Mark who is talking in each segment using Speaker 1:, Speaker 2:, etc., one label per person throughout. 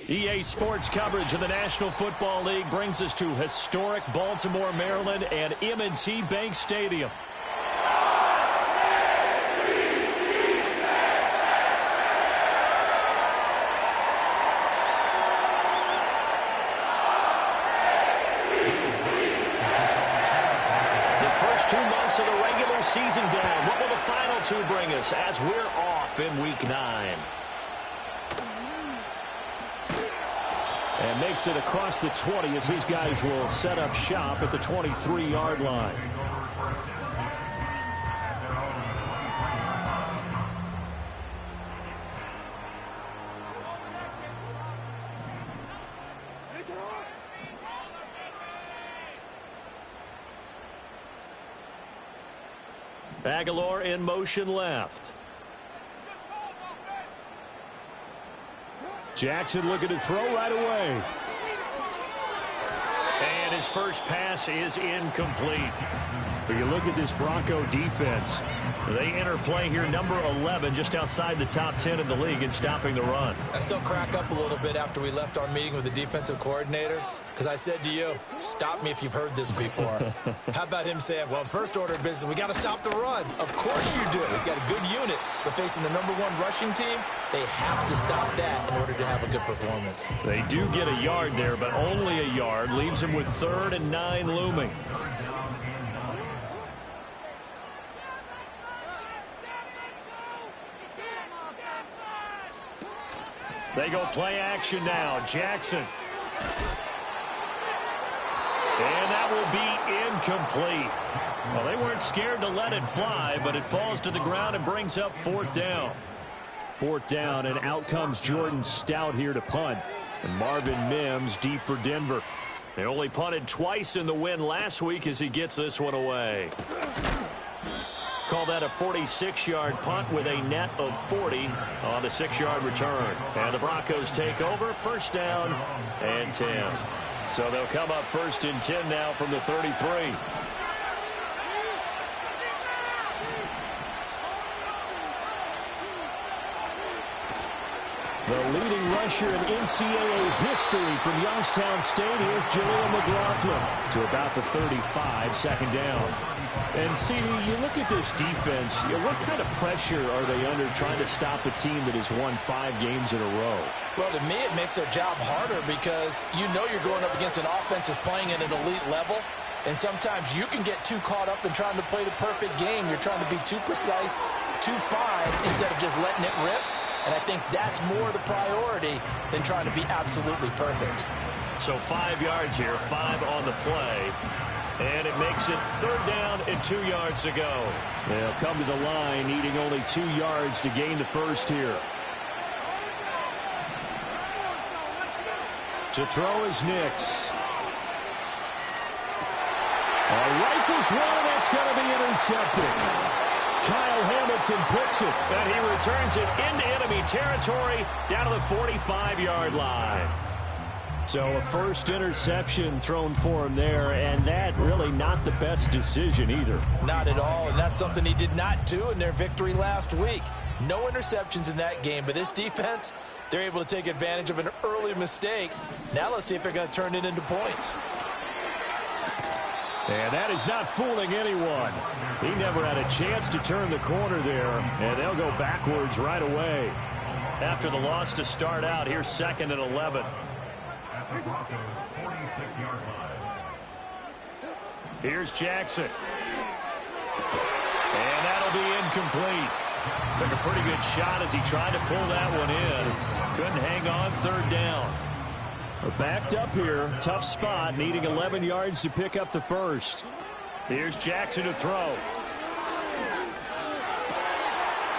Speaker 1: EA Sports coverage of the National Football League brings us to historic Baltimore, Maryland, and M&T Bank Stadium. The first 2 months of the regular season down. What will the final 2 bring us as we're off in Week 9? And makes it across the 20 as these guys will set up shop at the 23-yard line. Aguilar in motion left. Jackson looking to throw right away. And his first pass is incomplete. But you look at this Bronco defense. They enter play here, number 11, just outside the top 10 in the league in stopping the run.
Speaker 2: I still crack up a little bit after we left our meeting with the defensive coordinator, because I said to you, stop me if you've heard this before. How about him saying, well, first order of business, we got to stop the run. Of course you do. He's got a good unit, but facing the number 1 rushing team, they have to stop that in order to have a good performance.
Speaker 1: They do get a yard there, but only a yard. Leaves them with 3rd and 9 looming. They go play action now. Jackson. And that will be incomplete. Well, they weren't scared to let it fly, but it falls to the ground and brings up 4th down. 4th down, and out comes Jordan Stout here to punt. And Marvin Mims deep for Denver. They only punted twice in the win last week as he gets this one away. Call that a 46-yard punt with a net of 40 on the 6-yard return. And the Broncos take over, 1st down and 10. So they'll come up 1st and 10 now from the 33. The leading rusher in NCAA history from Youngstown State. Here's Jaleel McLaughlin to about the 35, 2nd down. And, CD, you look at this defense, what kind of pressure are they under trying to stop a team that has won 5 games in a row?
Speaker 2: Well, to me, it makes their job harder because you know you're going up against an offense that's playing at an elite level. And sometimes you can get too caught up in trying to play the perfect game. You're trying to be too precise, too fine, instead of just letting it rip. And I think that's more the priority than trying to be absolutely perfect.
Speaker 1: So 5 yards here, 5 on the play. And it makes it 3rd down and 2 yards to go. They'll come to the line needing only 2 yards to gain the first here. To throw is Nix. Rifles one, that's going to be intercepted. Kyle Hamilton picks it, and he returns it into enemy territory down to the 45-yard line. So a first interception thrown for him there, and that really not the best decision either.
Speaker 2: Not at all, and that's something he did not do in their victory last week. No interceptions in that game, but this defense, they're able to take advantage of an early mistake. Now let's see if they're going to turn it into points.
Speaker 1: And that is not fooling anyone. He never had a chance to turn the corner there, and they'll go backwards right away. After the loss to start out, here's 2nd and 11. Here's Jackson. And that'll be incomplete. Took a pretty good shot as he tried to pull that one in. Couldn't hang on 3rd down. Backed up here, tough spot, needing 11 yards to pick up the first. Here's Jackson to throw.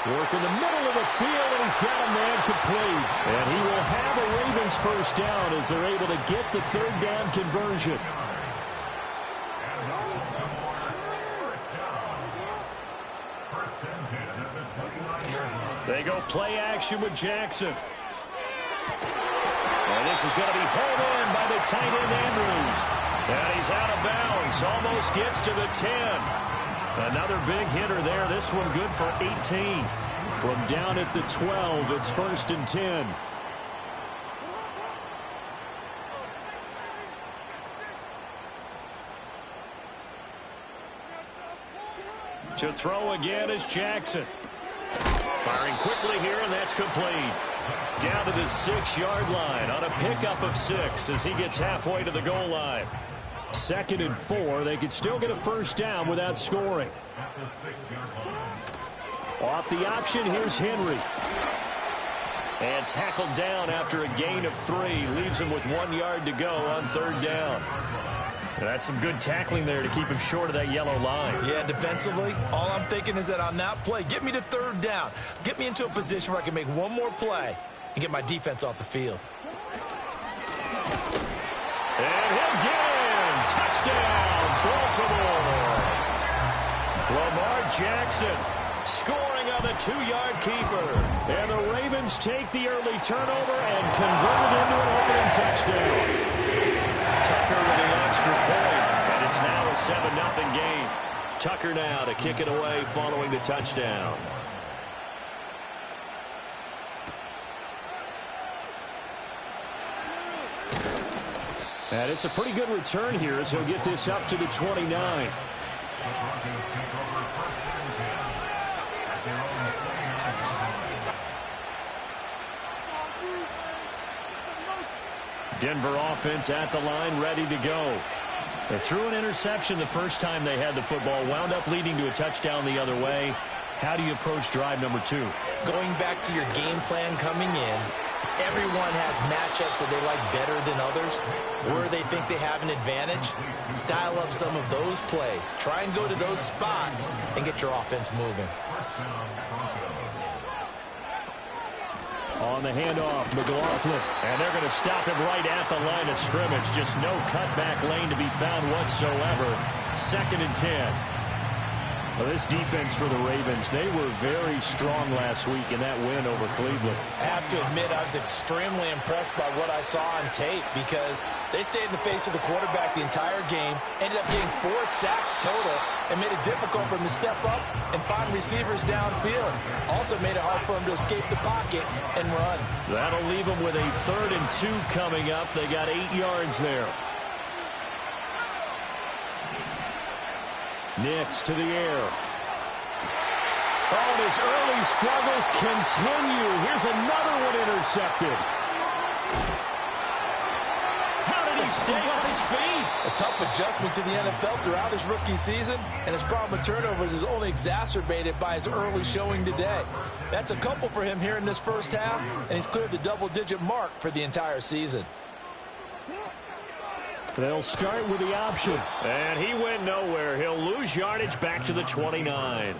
Speaker 1: Work in the middle of the field, and he's got a man complete. And he will have a Ravens first down as they're able to get the 3rd down conversion. They go play action with Jackson. And this is going to be hauled in by the tight end, Andrews. And he's out of bounds. Almost gets to the 10. Another big hitter there. This one good for 18. From down at the 12, it's 1st and 10. To throw again is Jackson. Firing quickly here, and that's complete. Down to the 6-yard line on a pickup of 6 as he gets halfway to the goal line. 2nd and 4. They could still get a first down without scoring. Off the option, here's Henry. And tackled down after a gain of 3. Leaves him with 1 yard to go on 3rd down. And that's some good tackling there to keep him short of that yellow line.
Speaker 2: Yeah, defensively, all I'm thinking is that on that play, get me to 3rd down. Get me into a position where I can make one more play and get my defense off the field.
Speaker 1: And he'll get in. Touchdown, Baltimore. Lamar Jackson scoring on the 2-yard keeper. And the Ravens take the early turnover and convert it into an opening touchdown. Tucker with the extra point, and it's now a 7-0 game. Tucker now to kick it away following the touchdown. And it's a pretty good return here as he'll get this up to the 29. Denver offense at the line, ready to go. They threw an interception the first time they had the football, wound up leading to a touchdown the other way. How do you approach drive number 2?
Speaker 2: Going back to your game plan coming in, everyone has matchups that they like better than others, where they think they have an advantage. Dial up some of those plays. Try and go to those spots and get your offense moving.
Speaker 1: On the handoff, McLaughlin. And they're going to stop him right at the line of scrimmage. Just no cutback lane to be found whatsoever. 2nd and 10. Well, this defense for the Ravens, they were very strong last week in that win over Cleveland.
Speaker 2: I have to admit, I was extremely impressed by what I saw on tape because they stayed in the face of the quarterback the entire game, ended up getting 4 sacks total, and made it difficult for him to step up and find receivers downfield. Also made it hard for him to escape the pocket and run.
Speaker 1: That'll leave them with a 3rd and 2 coming up. They got 8 yards there. Nix to the air. Oh, and his early struggles continue. Here's another one intercepted. How did he stay on his feet?
Speaker 2: A tough adjustment to the NFL throughout his rookie season, and his problem with turnovers is only exacerbated by his early showing today. That's a couple for him here in this first half, and he's cleared the double-digit mark for the entire season.
Speaker 1: They'll start with the option. And he went nowhere. He'll lose yardage back to the 29.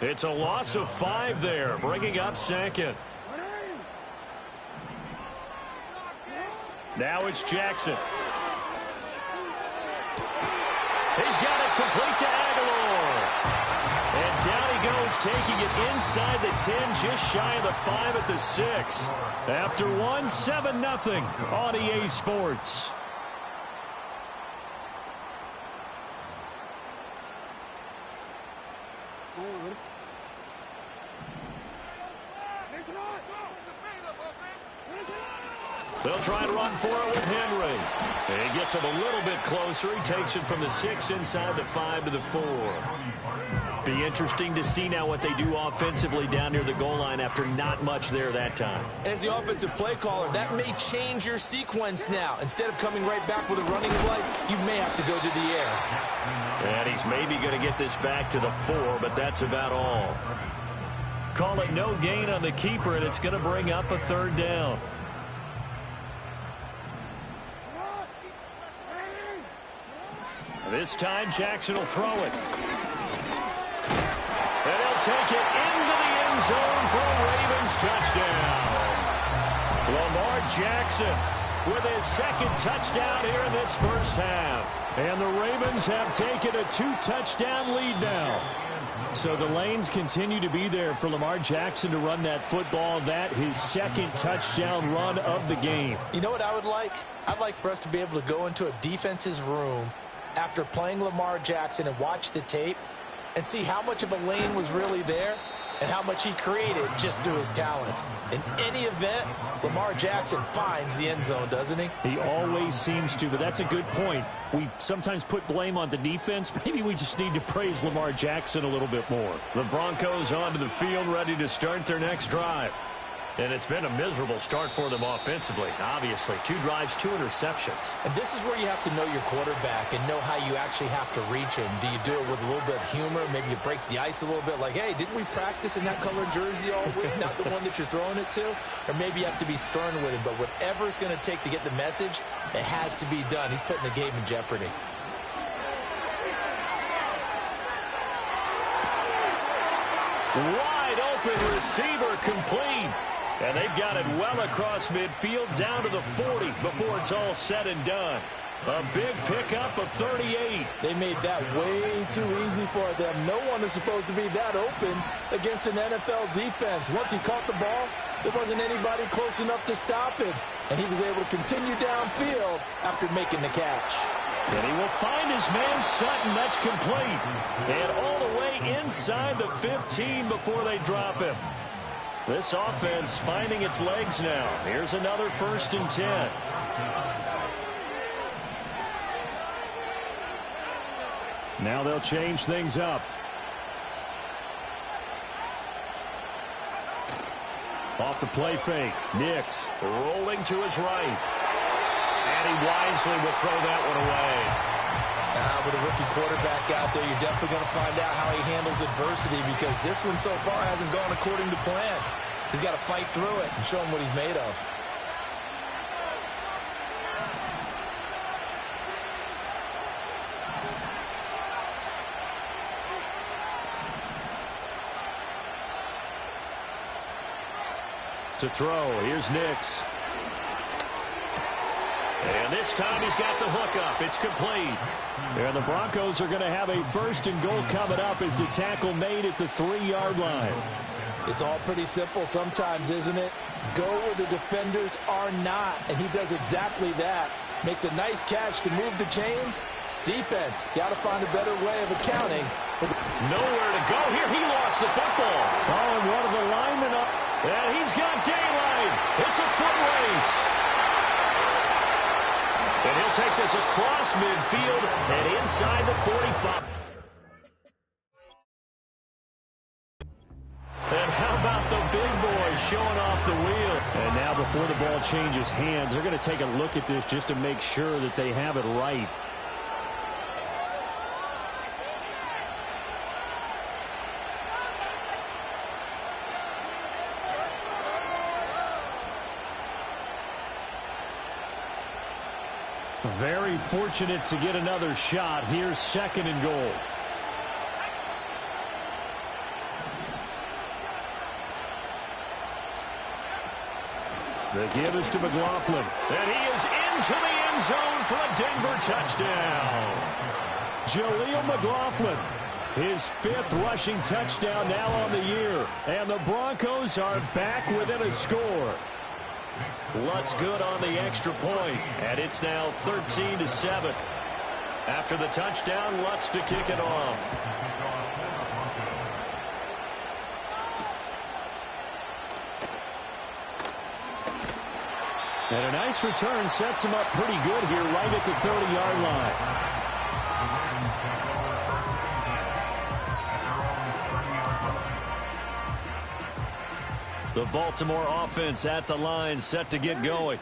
Speaker 1: It's a loss of 5 there, bringing up 2nd. Now it's Jackson. He's got it complete to Aguilar. And down he goes, taking it inside the 10, just shy of the 5 at the 6. After 1, 7-0 on EA Sports. They'll try and run for it with Henry. He gets him a little bit closer. He takes it from the 6 inside the 5 to the 4. Be interesting to see now what they do offensively down near the goal line after not much there that time.
Speaker 2: As the offensive play caller, that may change your sequence now. Instead of coming right back with a running play, you may have to go to the air.
Speaker 1: And he's maybe going to get this back to the 4, but that's about all. Call it no gain on the keeper, and it's going to bring up a 3rd down. This time, Jackson will throw it. And he'll take it into the end zone for a Ravens touchdown. Lamar Jackson with his 2nd touchdown here in this first half. And the Ravens have taken a 2-touchdown lead now. So the lanes continue to be there for Lamar Jackson to run that football. That his 2nd touchdown run of the game.
Speaker 2: You know what I would like? I'd like for us to be able to go into a defense's room after playing Lamar Jackson and watch the tape and see how much of a lane was really there and how much he created just through his talents. In any event, Lamar Jackson finds the end zone, doesn't he?
Speaker 1: He always seems to, but that's a good point. We sometimes put blame on the defense. Maybe we just need to praise Lamar Jackson a little bit more. The Broncos onto the field, ready to start their next drive. And it's been a miserable start for them offensively, obviously. 2 drives, 2 interceptions.
Speaker 2: And this is where you have to know your quarterback and know how you actually have to reach him. Do you do it with a little bit of humor? Maybe you break the ice a little bit like, hey, didn't we practice in that color jersey all week? Not the one that you're throwing it to? Or maybe you have to be stern with him. But whatever it's going to take to get the message, it has to be done. He's putting the game in jeopardy.
Speaker 1: Wide open receiver complete. And they've got it well across midfield down to the 40 before it's all said and done. A big pickup of 38.
Speaker 2: They made that way too easy for them. No one is supposed to be that open against an NFL defense. Once he caught the ball, there wasn't anybody close enough to stop him. And he was able to continue downfield after making the catch.
Speaker 1: And he will find his man Sutton. That's complete. And all the way inside the 15 before they drop him. This offense finding its legs now. Here's another 1st and 10. Now they'll change things up. Off the play fake. Nix rolling to his right. And he wisely will throw that one away.
Speaker 2: With a rookie quarterback out there, you're definitely going to find out how he handles adversity because this one so far hasn't gone according to plan. He's got to fight through it and show him what he's made of.
Speaker 1: To throw, here's Nix. And this time he's got the hook up. It's complete. And the Broncos are going to have a 1st and goal coming up as the tackle made at the 3-yard line.
Speaker 2: It's all pretty simple sometimes, isn't it? Go where the defenders are not, and he does exactly that. Makes a nice catch to move the chains. Defense, got to find a better way of accounting.
Speaker 1: Nowhere to go here. He lost the football. Oh, and one of the linemen up. And he's got daylight. It's a foot race. And he'll take this across midfield and inside the 45. And how about the big boys showing off the wheel? And now before the ball changes hands, they're going to take a look at this just to make sure that they have it right. Very fortunate to get another shot. Here's 2nd and goal. The give is to McLaughlin. And he is into the end zone for a Denver touchdown. Jaleel McLaughlin, his 5th rushing touchdown now on the year. And the Broncos are back within a score. Lutz good on the extra point, and it's now 13-7. After the touchdown, Lutz to kick it off. And a nice return sets him up pretty good here right at the 30-yard line. The Baltimore offense at the line, set to get going.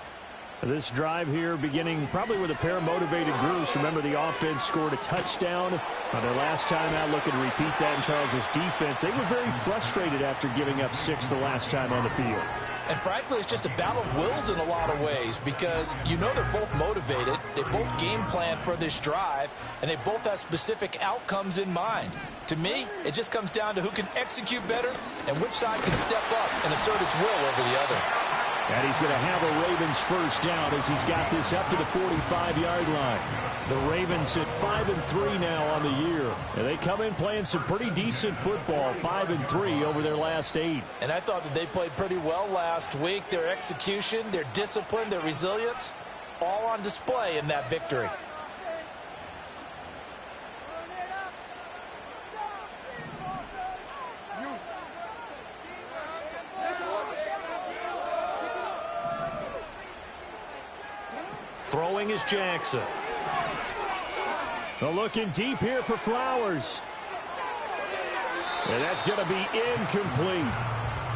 Speaker 1: This drive here beginning probably with a pair of motivated groups. Remember, the offense scored a touchdown on their last time out. Look and repeat that in Charles' defense. They were very frustrated after giving up 6 the last time on the field.
Speaker 2: And frankly, it's just a battle of wills in a lot of ways because you know they're both motivated. They both game plan for this drive, and they both have specific outcomes in mind. To me, it just comes down to who can execute better and which side can step up and assert its will over the other.
Speaker 1: And he's going to have a Ravens 1st down as he's got this up to the 45-yard line. The Ravens at 5-3 now on the year. And they come in playing some pretty decent football, 5-3 over their last 8.
Speaker 2: And I thought that they played pretty well last week. Their execution, their discipline, their resilience, all on display in that victory.
Speaker 1: Throwing is Jackson. Looking deep here for Flowers. And that's going to be incomplete.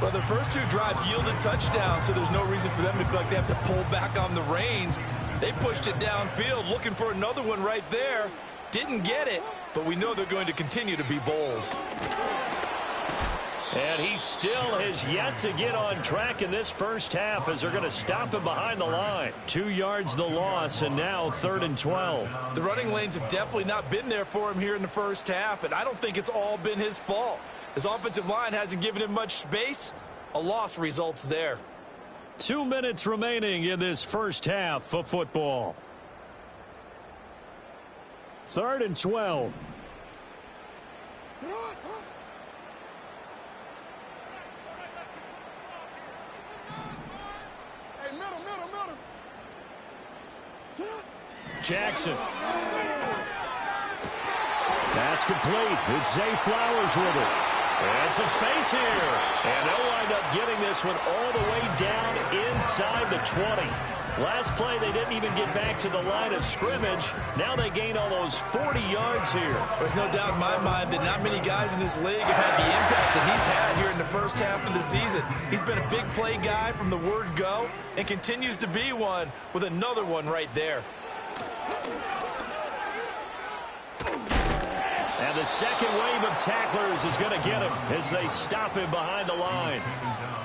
Speaker 2: Well, the first 2 drives yielded touchdowns, so there's no reason for them to feel like they have to pull back on the reins. They pushed it downfield, looking for another one right there. Didn't get it, but we know they're going to continue to be bold.
Speaker 1: And he still has yet to get on track in this first half as they're going to stop him behind the line. 2 yards the loss, and now 3rd and 12.
Speaker 2: The running lanes have definitely not been there for him here in the first half, and I don't think it's all been his fault. His offensive line hasn't given him much space. A loss results there.
Speaker 1: 2 minutes remaining in this first half of football. 3rd and 12. Jackson. That's complete. It's Zay Flowers with it. And some space here. And they'll wind up getting this one all the way down inside the 20. Last play, they didn't even get back to the line of scrimmage. Now they gain almost 40 yards here.
Speaker 2: There's no doubt in my mind that not many guys in this league have had the impact that he's had here in the first half of the season. He's been a big play guy from the word go and continues to be one with another one right there.
Speaker 1: And the second wave of tacklers is going to get him as they stop him behind the line.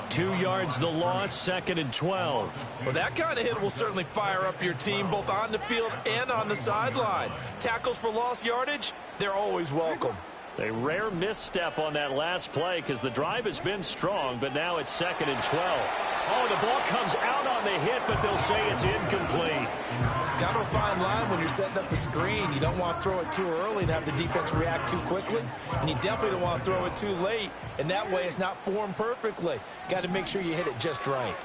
Speaker 1: 2 yards the loss, 2nd and 12.
Speaker 2: Well, that kind of hit will certainly fire up your team both on the field and on the sideline. Tackles for lost yardage, they're always welcome.
Speaker 1: A rare misstep on that last play because the drive has been strong, but now it's 2nd and 12. Oh, the ball comes out on the hit, but they'll say it's incomplete.
Speaker 2: Kind of a fine line when you're setting up a screen. You don't want to throw it too early and have the defense react too quickly. And you definitely don't want to throw it too late. And that way it's not formed perfectly. Got to make sure you hit it just right.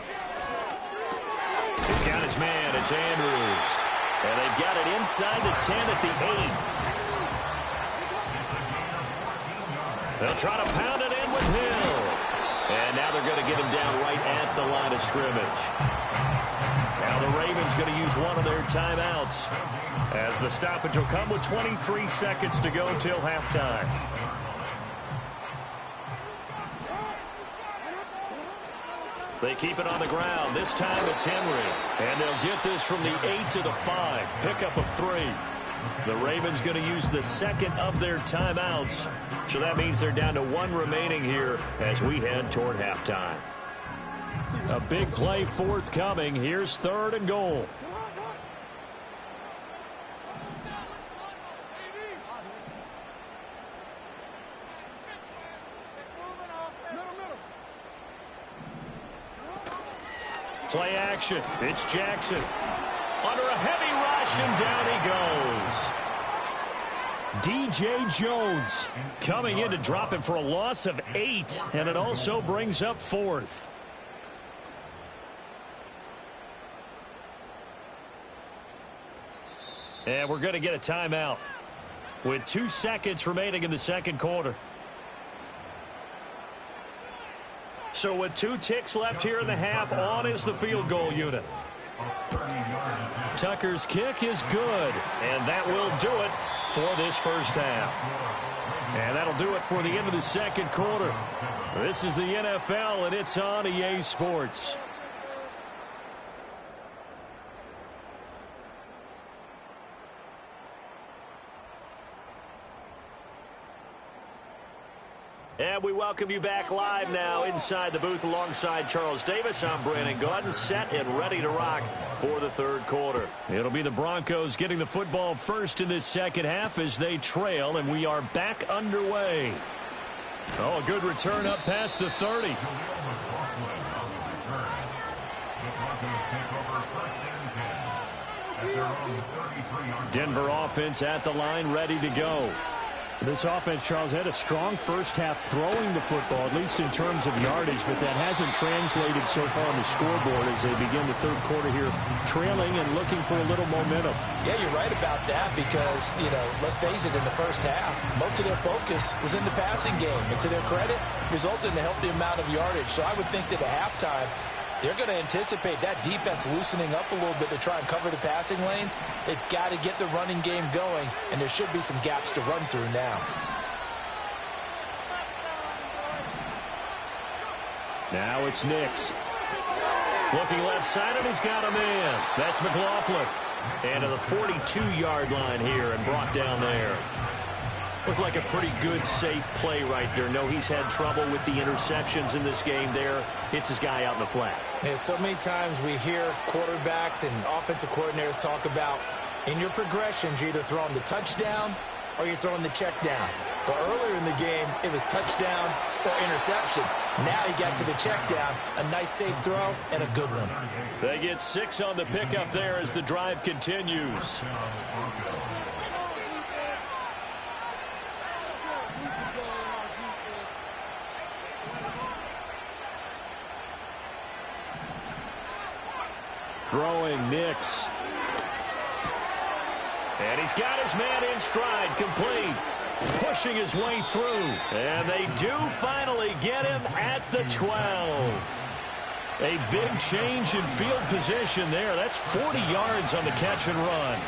Speaker 1: He's got his man. It's Andrews. And they've got it inside the 10 at the 8. They'll try to pound it in with Hill. And now they're going to get him down right at the line of scrimmage. Now the Ravens going to use one of their timeouts as the stoppage will come with 23 seconds to go till halftime. They keep it on the ground. This time it's Henry. And they'll get this from the 8 to the 5. Pickup of 3. The Ravens going to use the second of their timeouts. So that means they're down to 1 remaining here as we head toward halftime. A big play forthcoming. Here's 3rd and goal. Play action. It's Jackson. Under a heavy rush, and down he goes. DJ Jones coming in to drop him for a loss of 8, and it also brings up 4th. And we're going to get a timeout with 2 seconds remaining in the second quarter. So with 2 ticks left here in the half, on is the field goal unit. Tucker's kick is good, and that will do it for this first half. And that'll do it for the end of the second quarter. This is the NFL, and it's on EA Sports. And we welcome you back live now inside the booth alongside Charles Davis. I'm Brandon Gaudin, set and ready to rock for the third quarter. It'll be the Broncos getting the football first in this second half as they trail, and we are back underway. Oh, a good return up past the 30. Denver offense at the line, ready to go.
Speaker 3: This offense, Charles, had a strong first half throwing the football, at least in terms of yardage, but that hasn't translated so far on the scoreboard as they begin the third quarter here, trailing and looking for a little momentum.
Speaker 2: Yeah, you're right about that because, let's face it, in the first half, most of their focus was in the passing game. And to their credit, resulted in a healthy amount of yardage. So I would think that at halftime, they're going to anticipate that defense loosening up a little bit to try and cover the passing lanes. They've got to get the running game going, and there should be some gaps to run through now.
Speaker 1: Now it's Nix. Looking left side, and he's got a man. That's McLaughlin. And to the 42-yard line here and brought down there. Looked like a pretty good, safe play right there. No, he's had trouble with the interceptions in this game there. Hits his guy out in the flat.
Speaker 2: Yeah, so many times we hear quarterbacks and offensive coordinators talk about in your progressions, you're either throwing the touchdown or you're throwing the check down. But earlier in the game, it was touchdown or interception. Now he got to the check down. A nice safe throw and a good one.
Speaker 1: They get 6 on the pickup there as the drive continues. Throwing Nix. And he's got his man in stride, complete. Pushing his way through. And they do finally get him at the 12. A big change in field position there. That's 40 yards on the catch and run.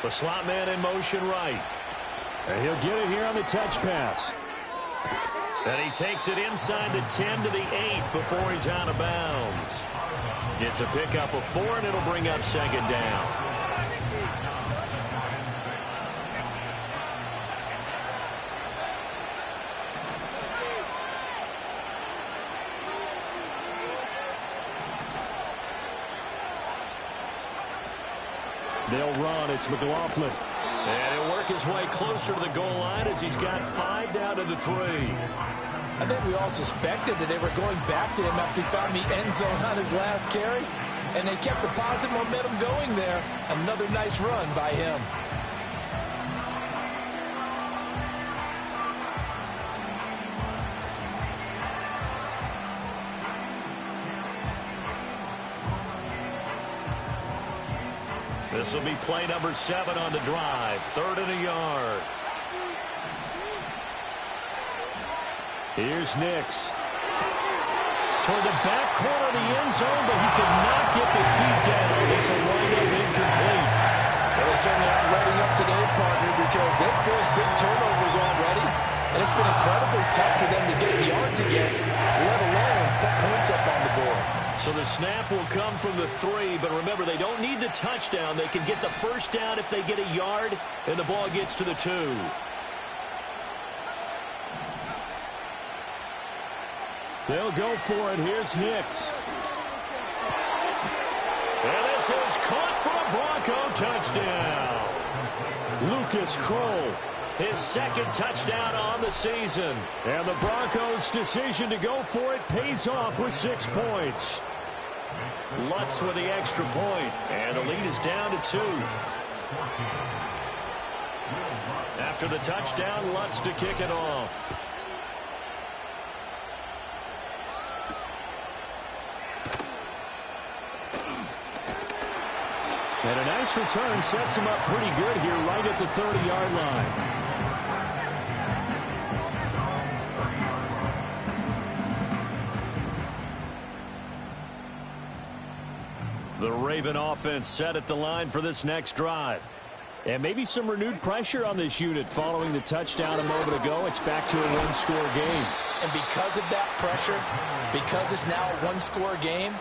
Speaker 1: The slot man in motion right.
Speaker 3: And he'll get it here on the touch pass.
Speaker 1: And he takes it inside the 10 to the 8 before he's out of bounds. It's a pickup of 4, and it'll bring up second down.
Speaker 3: They'll run. It's McLaughlin.
Speaker 1: And he'll work his way closer to the goal line as he's got 5 down to the 3.
Speaker 4: I think we all suspected that they were going back to him after he found the end zone on his last carry. And they kept the positive momentum going there. Another nice run by him.
Speaker 1: This will be play number 7 on the drive. 3rd and a yard. Here's Nix. Toward the back corner of the end zone, but he could not get the feet down. This will wind up incomplete.
Speaker 4: Well, they certainly aren't letting up today, partner, because they've forced big turnovers already. And it's been incredibly tough for them to get yards against, let alone put points up on the board.
Speaker 1: So the snap will come from the 3, but remember, they don't need the touchdown. They can get the first down if they get a yard, and the ball gets to the 2. They'll go for it. Here's Nix. And this is caught for a Bronco touchdown. Lucas Kroll, his 2nd touchdown on the season. And the Broncos' decision to go for it pays off with 6 points. Lutz with the extra point, and the lead is down to 2. After the touchdown, Lutz to kick it off. And a nice return sets him up pretty good here right at the 30-yard line. The Raven offense set at the line for this next drive. And maybe some renewed pressure on this unit following the touchdown a moment ago. It's back to a 1-score game.
Speaker 4: And because of that pressure, because it's now a 1-score game,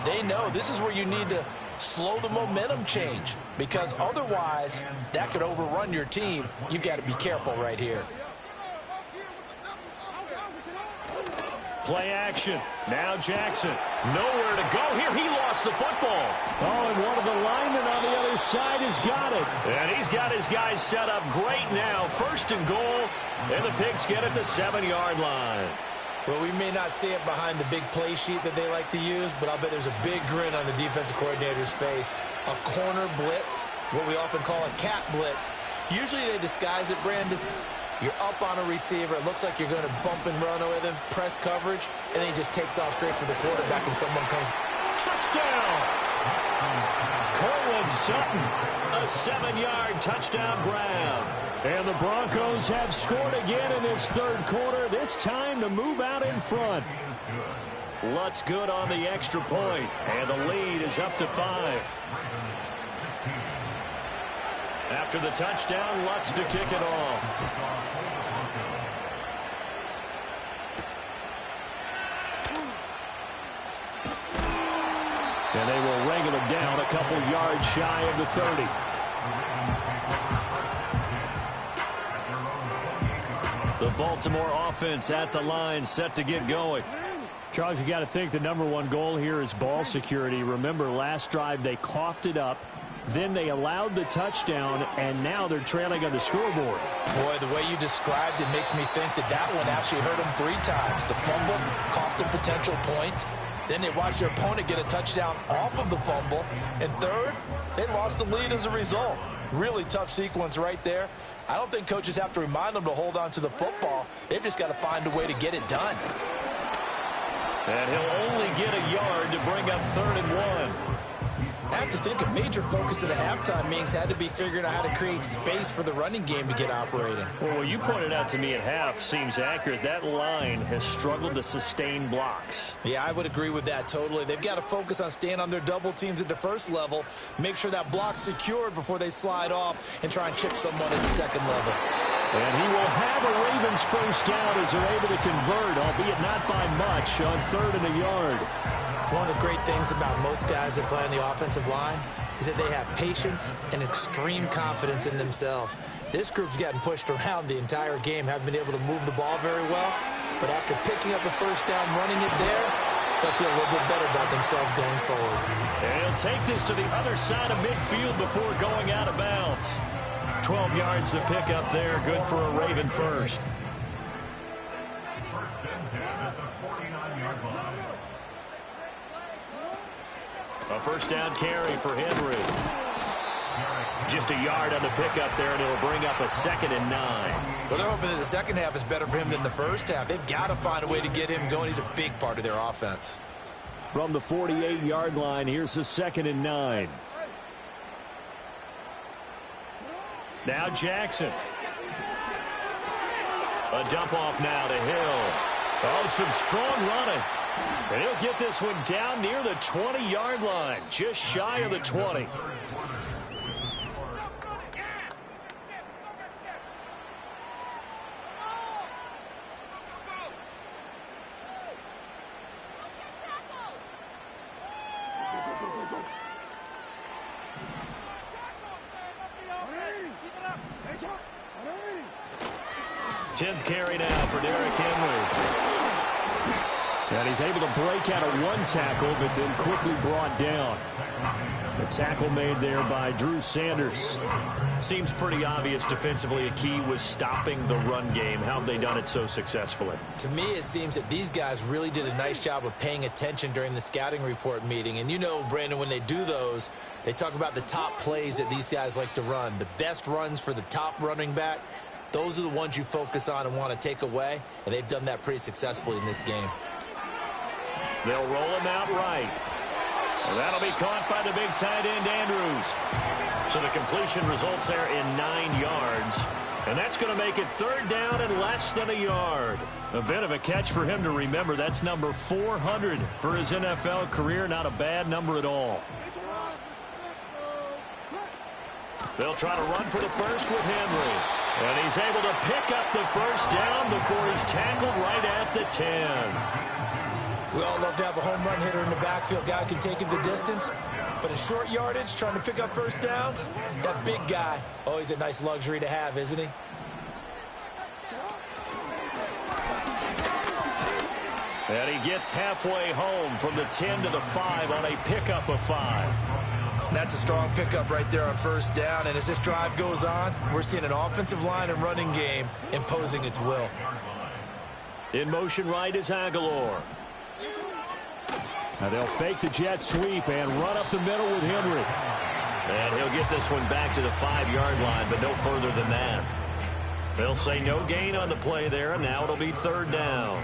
Speaker 4: they know this is where you need to slow the momentum change, because otherwise that could overrun your team. You've got to be careful right here.
Speaker 1: Play action. Now Jackson. Nowhere to go here. He lost the football. Oh, and one of the linemen on the other side has got it. And he's got his guys set up great now. 1st and goal. And the Pigs get at the 7-yard line.
Speaker 2: Well, we may not see it behind the big play sheet that they like to use, but I'll bet there's a big grin on the defensive coordinator's face. A corner blitz, what we often call a cat blitz. Usually they disguise it, Brandon. You're up on a receiver. It looks like you're going to bump and run with him, press coverage, and then he just takes off straight for the quarterback, and someone comes.
Speaker 1: Touchdown! Cortland Sutton, a 7-yard touchdown grab. And the Broncos have scored again in this 3rd quarter, this time to move out in front. Lutz good on the extra point, and the lead is up to 5. After the touchdown, Lutz to kick it off. And they will wrangle him down a couple yards shy of the 30. The Baltimore offense at the line, set to get going. Charles, you got to think the #1 goal here is ball security. Remember, last drive they coughed it up. Then they allowed the touchdown, and now they're trailing on the scoreboard.
Speaker 4: Boy, the way you described it makes me think that that one actually hurt them 3 times. The fumble cost them potential points. Then they watched their opponent get a touchdown off of the fumble. And 3rd, they lost the lead as a result. Really tough sequence right there. I don't think coaches have to remind them to hold on to the football. They've just got to find a way to get it done.
Speaker 1: And he'll only get a yard to bring up 3rd and 1.
Speaker 2: I have to think a major focus of the halftime meetings had to be figuring out how to create space for the running game to get operating.
Speaker 1: Well, what you pointed out to me at half seems accurate. That line has struggled to sustain blocks.
Speaker 2: Yeah, I would agree with that totally. They've got to focus on staying on their double teams at the 1st level, make sure that block's secured before they slide off and try and chip someone at the 2nd level.
Speaker 1: And he will have a Ravens 1st down as they're able to convert, albeit not by much, on 3rd and a yard.
Speaker 2: One of the great things about most guys that play on the offensive line is that they have patience and extreme confidence in themselves. This group's gotten pushed around the entire game, haven't been able to move the ball very well, but after picking up a 1st down, running it there, they'll feel a little bit better about themselves going forward.
Speaker 1: And he'll take this to the other side of midfield before going out of bounds. 12 yards to pick up there. Good for a Raven first. A first down carry for Henry. Just a yard on the pickup there, and it'll bring up a 2nd and 9.
Speaker 2: Well, they're hoping that the second half is better for him than the first half. They've got to find a way to get him going. He's a big part of their offense.
Speaker 3: From the 48-yard line, here's the 2nd and 9.
Speaker 1: Now Jackson. A dump off now to Hill. Oh, some strong running. And he'll get this one down near the 20-yard line, just shy of the 20. Tenth carry now for Derrick Henry. And he's able to break out of one tackle, but then quickly brought down. The tackle made there by Drew Sanders. Seems pretty obvious defensively a key was stopping the run game. How have they done it so successfully?
Speaker 2: To me, it seems that these guys really did a nice job of paying attention during the scouting report meeting. And you know, Brandon, when they do those, they talk about the top plays that these guys like to run. The best runs for the top running back, those are the ones you focus on and want to take away. And they've done that pretty successfully in this game.
Speaker 1: They'll roll him out right. And that'll be caught by the big tight end, Andrews. So the completion results there in 9 yards. And that's going to make it 3rd down and less than a yard. A bit of a catch for him to remember. That's number 400 for his NFL career. Not a bad number at all. They'll try to run for the first with Henry. And he's able to pick up the first down before he's tackled right at the 10.
Speaker 2: We all love to have a home run hitter in the backfield. Guy can take it the distance. But in short yardage, trying to pick up first downs, that big guy, always a nice luxury to have, isn't he?
Speaker 1: And he gets halfway home from the 10 to the 5 on a pickup of 5.
Speaker 2: That's a strong pickup right there on first down. And as this drive goes on, we're seeing an offensive line and running game imposing its will.
Speaker 1: In motion right is Aguilar.
Speaker 3: Now they'll fake the jet sweep and run up the middle with Henry.
Speaker 1: And he'll get this one back to the 5-yard line, but no further than that. They'll say no gain on the play there, and now it'll be 3rd down.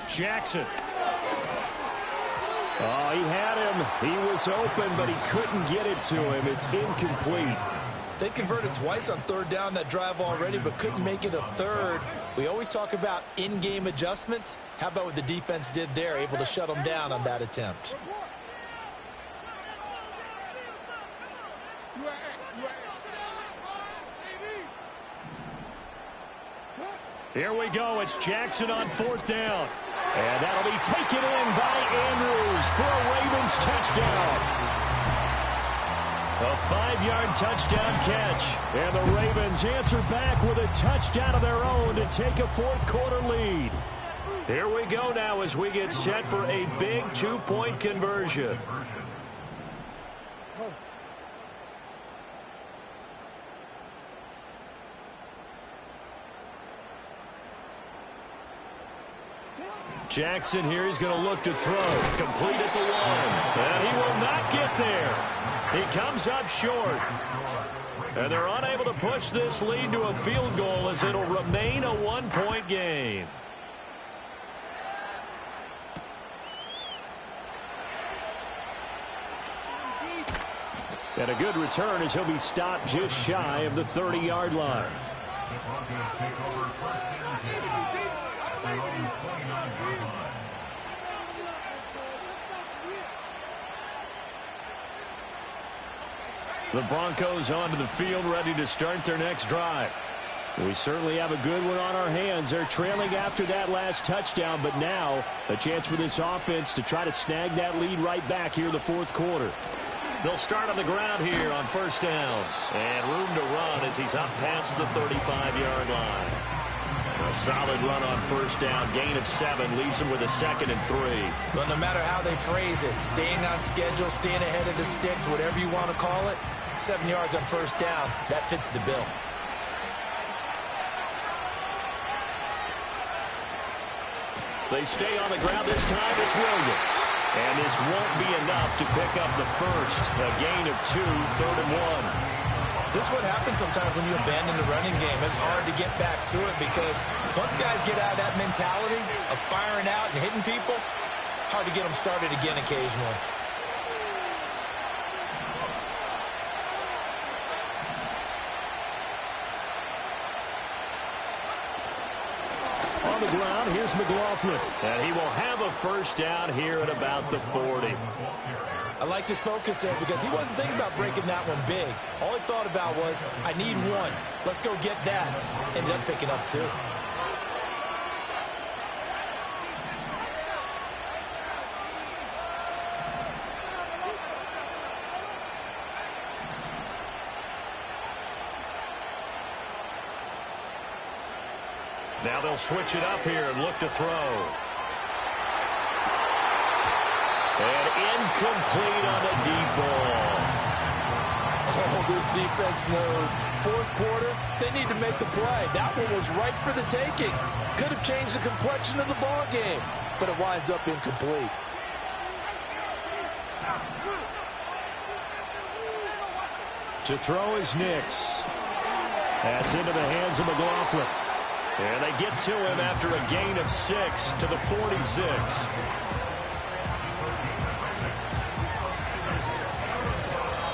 Speaker 1: Jackson.
Speaker 3: Oh, he had him. He was open, but he couldn't get it to him. It's incomplete.
Speaker 2: They converted twice on 3rd down that drive already, but couldn't make it a 3rd. We always talk about in-game adjustments. How about what the defense did there, able to shut them down on that attempt?
Speaker 1: Here we go. It's Jackson on 4th down. And that'll be taken in by Andrews for a Ravens touchdown. A 5-yard touchdown catch. And the Ravens answer back with a touchdown of their own to take a 4th quarter lead. Here we go now as we get set for a big 2-point conversion. Jackson here, he's going to look to throw. Complete at the 1. And he will not get there. He comes up short. And they're unable to push this lead to a field goal as it'll remain a 1-point game.
Speaker 3: And a good return as he'll be stopped just shy of the 30-yard line. The Broncos onto the field, ready to start their next drive. We certainly have a good one on our hands. They're trailing after that last touchdown, but now a chance for this offense to try to snag that lead right back here in the 4th quarter.
Speaker 1: They'll start on the ground here on first down. And room to run as he's up past the 35-yard line. A solid run on first down. Gain of 7 leaves him with a 2nd and 3.
Speaker 2: Well, no matter how they phrase it, staying on schedule, staying ahead of the sticks, whatever you want to call it, 7 yards on first down, that fits the bill.
Speaker 1: They stay on the ground this time. It's Williams. And this won't be enough to pick up the first. A gain of 2, 3rd and 1.
Speaker 2: This is what happens sometimes when you abandon the running game. It's hard to get back to it because once guys get out of that mentality of firing out and hitting people, hard to get them started again occasionally.
Speaker 3: On the ground, here's McLaughlin.
Speaker 1: And he will have a first down here at about the 40.
Speaker 2: I like his focus there because he wasn't thinking about breaking that one big. All he thought about was, I need 1. Let's go get that. Ended up picking up 2.
Speaker 1: Now they'll switch it up here and look to throw. And incomplete on the deep ball.
Speaker 4: Oh, this defense knows. 4th quarter, they need to make the play. That one was right for the taking. Could have changed the complexion of the ball game, but it winds up incomplete.
Speaker 3: To throw is Nix. That's into the hands of McLaughlin.
Speaker 1: And they get to him after a gain of 6 to the 46.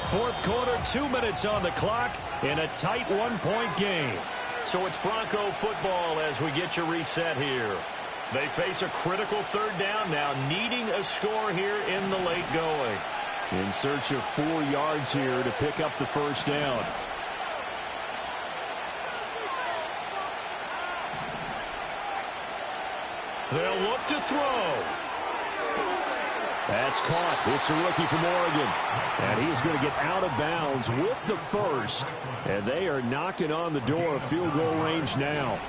Speaker 3: Fourth quarter, 2 minutes on the clock in a tight 1-point game.
Speaker 1: So it's Bronco football as we get you reset here. They face a critical 3rd down now, needing a score here in the late going.
Speaker 3: In search of 4 yards here to pick up the first down.
Speaker 1: They'll look to throw.
Speaker 3: That's caught. It's a rookie from Oregon. And he's going to get out of bounds with the first. And they are knocking on the door of field goal range now.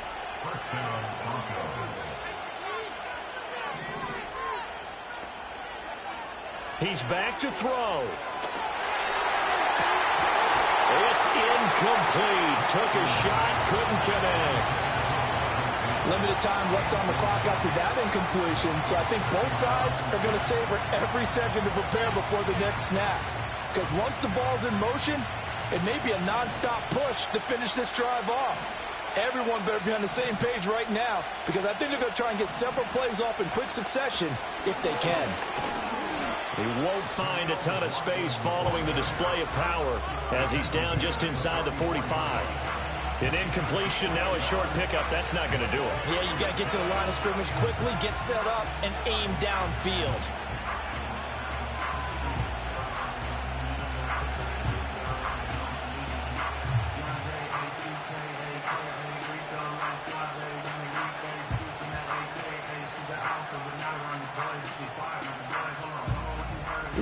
Speaker 1: He's back to throw. It's incomplete. Took a shot, couldn't connect.
Speaker 4: Limited time left on the clock after that incompletion, so I think both sides are going to savor every second to prepare before the next snap. Because once the ball's in motion, it may be a nonstop push to finish this drive off. Everyone better be on the same page right now, because I think they're going to try and get several plays off in quick succession if they can.
Speaker 1: He won't find a ton of space following the display of power as he's down just inside the 45. An incompletion, now a short pickup. That's not going to do it.
Speaker 2: Yeah, you got to get to the line of scrimmage quickly, get set up, and aim downfield.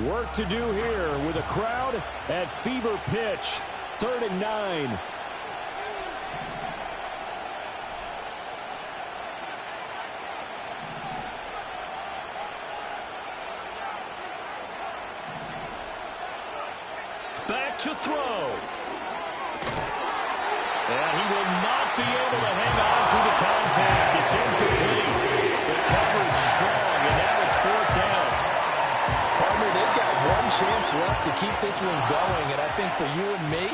Speaker 3: Work to do here with a crowd at fever pitch. 3rd and 9.
Speaker 1: Back to throw. And he will not be able to hang on to the contact. It's incomplete. The coverage strong, and now it's 4th down.
Speaker 4: Partner, they've got one chance left to keep this one going, and I think for you and me,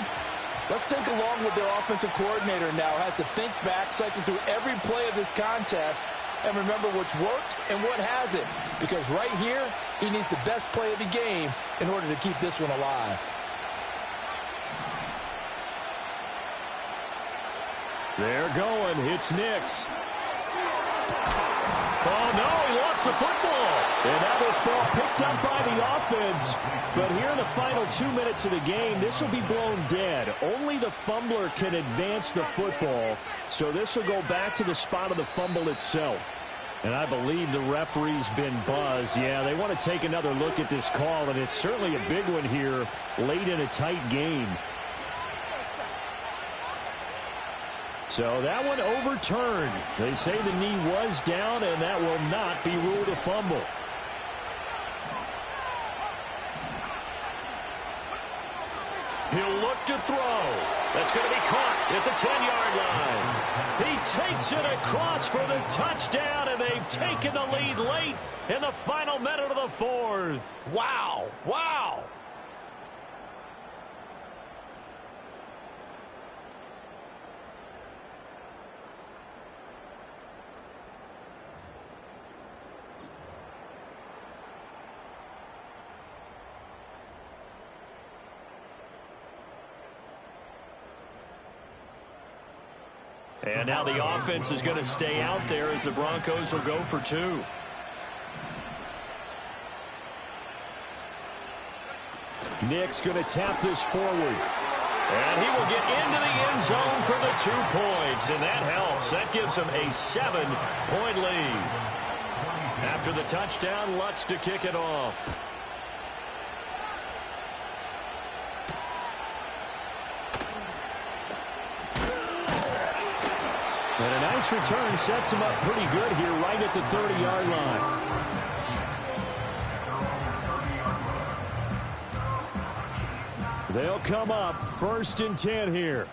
Speaker 4: let's think along with their offensive coordinator now. Has to think back, cycle through every play of this contest, and remember what's worked and what hasn't. Because right here, he needs the best play of the game in order to keep this one alive.
Speaker 3: They're going. It's Nix.
Speaker 1: Oh, no, he lost the football.
Speaker 3: And now this ball picked up by the offense. But here in the final 2 minutes of the game, this will be blown dead. Only the fumbler can advance the football. So this will go back to the spot of the fumble itself. And I believe the referee's been buzzed. Yeah, they want to take another look at this call, and it's certainly a big one here late in a tight game. So that one overturned. They say the knee was down, and that will not be ruled a fumble.
Speaker 1: He'll look to throw. That's going to be caught at the 10-yard line. He takes it across for the touchdown, and they've taken the lead late in the final minute of the fourth.
Speaker 2: Wow. Wow.
Speaker 1: And now the offense is going to stay out there as the Broncos will go for two.
Speaker 3: Nick's going to tap this forward.
Speaker 1: And he will get into the end zone for the 2 points, and that helps. That gives him a 7-point lead. After the touchdown, Lutz to kick it off.
Speaker 3: And a nice return sets him up pretty good here right at the 30-yard line. They'll come up 1st and 10 here.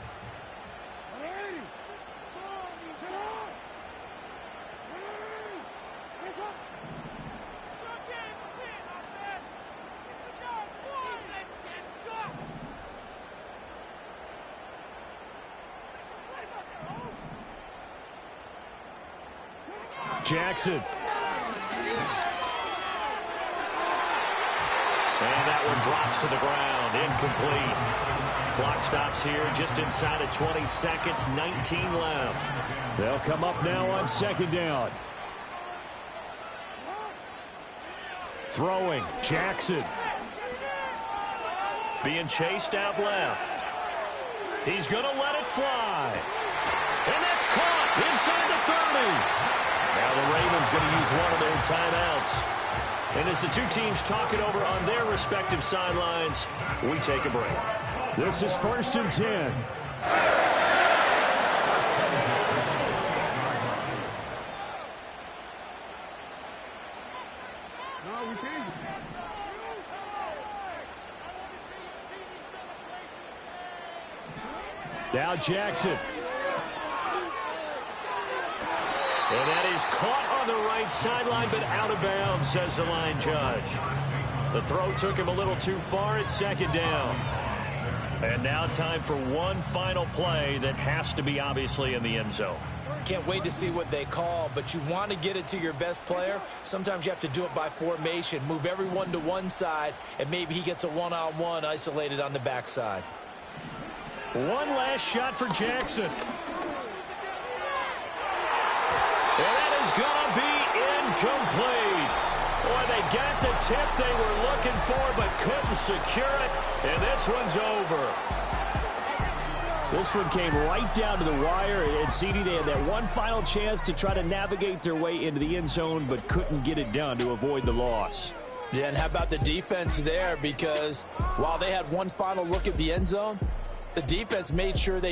Speaker 3: Jackson. And
Speaker 1: that one drops to the ground. Incomplete. Clock stops here just inside of 20 seconds. 19 left.
Speaker 3: They'll come up now on 2nd down. Throwing. Jackson.
Speaker 1: Being chased out left. He's going to let it fly. And that's caught inside the 30. Now the Ravens going to use one of their timeouts. And as the two teams talk it over on their respective sidelines, we take a break.
Speaker 3: This is 1st and 10.
Speaker 5: No, we changed it.
Speaker 3: Now Jackson.
Speaker 1: And that is caught on the right sideline, but out of bounds, says the line judge. The throw took him a little too far at 2nd down. And now time for one final play that has to be obviously in the end zone.
Speaker 2: Can't wait to see what they call, but you want to get it to your best player. Sometimes you have to do it by formation. Move everyone to one side, and maybe he gets a one-on-one isolated on the backside.
Speaker 1: One last shot for Jackson. And that is going to be incomplete. Boy, they got the tip they were looking for, but couldn't secure it. And this one's over.
Speaker 3: This one came right down to the wire. And CD, they had that one final chance to try to navigate their way into the end zone, but couldn't get it done to avoid the loss.
Speaker 4: Yeah, and how about the defense there? Because while they had one final look at the end zone, the defense made sure they